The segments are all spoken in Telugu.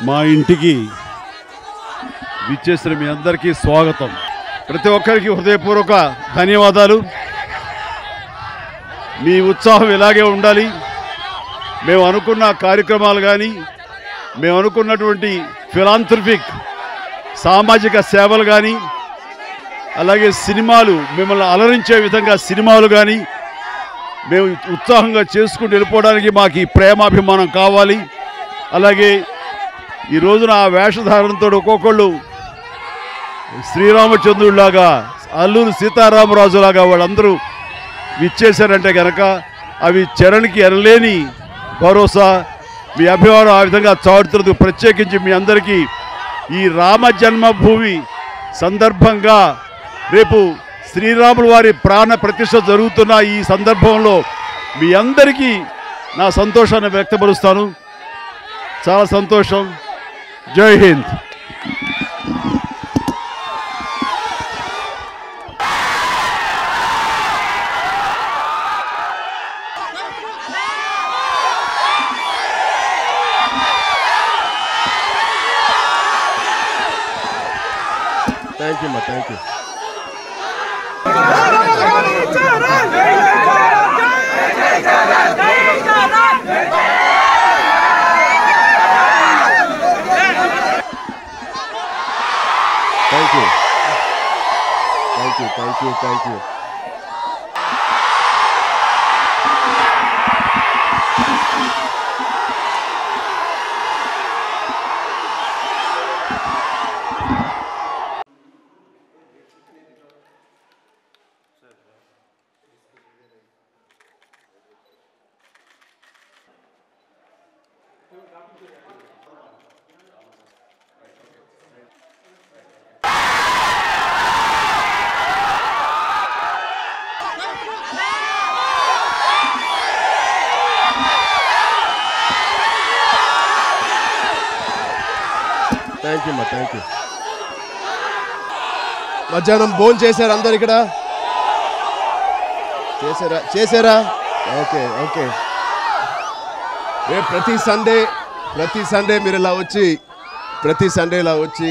మా ఇంటికి విచ్చేసిన మీ అందరికీ స్వాగతం. ప్రతి ఒక్కరికి హృదయపూర్వక ధన్యవాదాలు. మీ ఉత్సాహం ఇలాగే ఉండాలి. మేము అనుకున్న కార్యక్రమాలు కానీ, మేము అనుకున్నటువంటి ఫిలాంథ్రఫిక్ సామాజిక సేవలు కానీ, అలాగే సినిమాలు, మిమ్మల్ని అలరించే విధంగా సినిమాలు కానీ మేము ఉత్సాహంగా చేసుకుంటూ వెళ్ళిపోవడానికి మాకు ఈ ప్రేమాభిమానం కావాలి. అలాగే ఈ రోజున ఆ వేషధారణతో ఒక్కొక్కళ్ళు శ్రీరామచంద్రుడిలాగా, అల్లూరి సీతారామరాజులాగా వాళ్ళందరూ విచ్చేశారంటే కనుక అవి చరణ్కి ఎనలేని భరోసా. మీ అభిమానం ఆ విధంగా చాటుతున్నది. ప్రత్యేకించి మీ అందరికీ ఈ రామ జన్మభూమి సందర్భంగా రేపు శ్రీరాముల వారి ప్రాణ ప్రతిష్ఠ జరుగుతున్న ఈ సందర్భంలో మీ అందరికీ నా సంతోషాన్ని వ్యక్తపరుస్తాను. చాలా సంతోషం. జై హింద్. థ్యాంక్ యూ మా thank you. Thank you. Thank you, thank you, thank you. Thank you మా థ్యాంక్ యూ. మధ్యాహ్నం భోజనం చేశారు అందరు? ఇక్కడ చేశారా? Okay okay. రేపు ప్రతి సండే మీరు ఇలా వచ్చి, ప్రతి సండే ఇలా వచ్చి,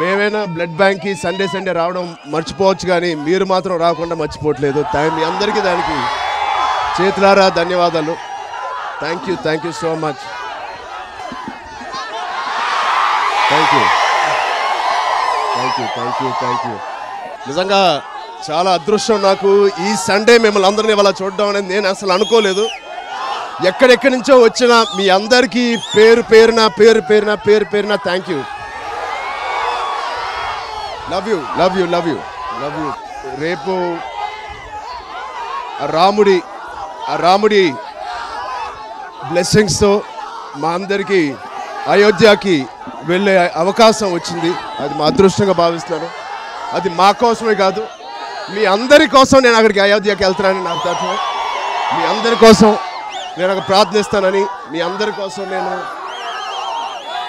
మేమైనా బ్లడ్ బ్యాంక్కి సండే రావడం మర్చిపోవచ్చు, కానీ మీరు మాత్రం రాకుండా మర్చిపోవట్లేదు. మీ అందరికీ దానికి చేతులారా ధన్యవాదాలు. Thank you so much. Thank you. నిజంగా చాలా అదృష్టం నాకు ఈ సండే మిమ్మల్ని అందరినీ ఇవాళ చూడడం అనేది నేను అసలు అనుకోలేదు. ఎక్కడెక్కడి నుంచో వచ్చిన మీ అందరికీ పేరు పేరున థ్యాంక్ యూ. Love you. రేపు రాముడి బ్లెస్సింగ్స్తో మా అందరికీ అయోధ్యకి వెళ్ళే అవకాశం వచ్చింది. అది మా అదృష్టంగా భావిస్తున్నాను. అది మా కోసమే కాదు, మీ అందరి కోసం నేను అక్కడికి అయోధ్యకి వెళ్తున్నానని నాకు తరఫున మీ అందరి కోసం నేను అక్కడ ప్రార్థిస్తానని, మీ అందరి కోసం నేను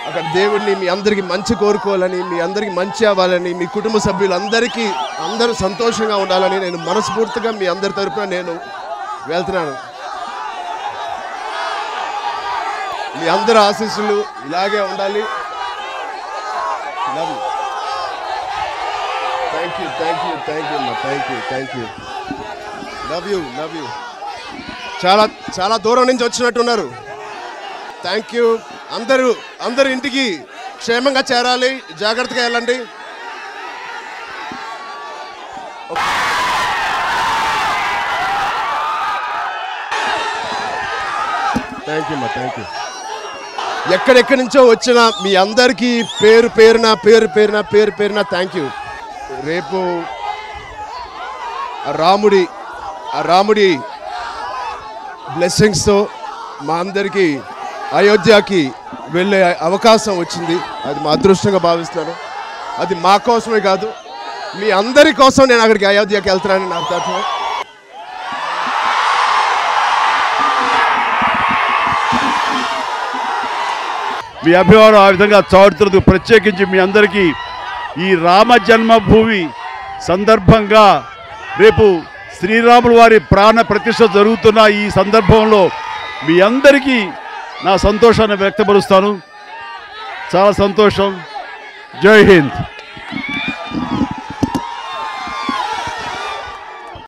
అక్కడ దేవుడిని మీ అందరికీ మంచి కోరుకోవాలని, మీ అందరికీ మంచి అవ్వాలని, మీ కుటుంబ సభ్యులందరికీ అందరూ సంతోషంగా ఉండాలని నేను మనస్ఫూర్తిగా మీ అందరి తరఫున నేను వెళ్తున్నాను. మీ అందరి ఆశీస్సులు ఇలాగే ఉండాలి. Thank you. Love you. చాలా దూరం నుంచి వచ్చినట్టున్నారు. Thank you. అందరూ ఇంటికి క్షేమంగా చేరాలి. జాగ్రత్తగా వెళ్ళండి. Thank you. ఎక్కడెక్కడి నుంచో వచ్చిన మీ అందరికీ పేరు పేరున థ్యాంక్ యూ. రేపు రాముడి బ్లెస్సింగ్స్తో మా అందరికీ అయోధ్యకి వెళ్ళే అవకాశం వచ్చింది. అది మా అదృష్టంగా భావిస్తున్నాను. అది మా కోసమే కాదు, మీ అందరి కోసం నేను అక్కడికి అయోధ్యకి వెళ్తున్నానని నాకు తరఫున మీ అభిమానం ఆ విధంగా చాటుతున్నది. ప్రత్యేకించి మీ అందరికీ ఈ రామ జన్మభూమి సందర్భంగా రేపు శ్రీరాముల వారి ప్రాణ ప్రతిష్ఠ జరుగుతున్న ఈ సందర్భంలో మీ అందరికీ నా సంతోషాన్ని వ్యక్తపరుస్తాను. చాలా సంతోషం. జై హింద్.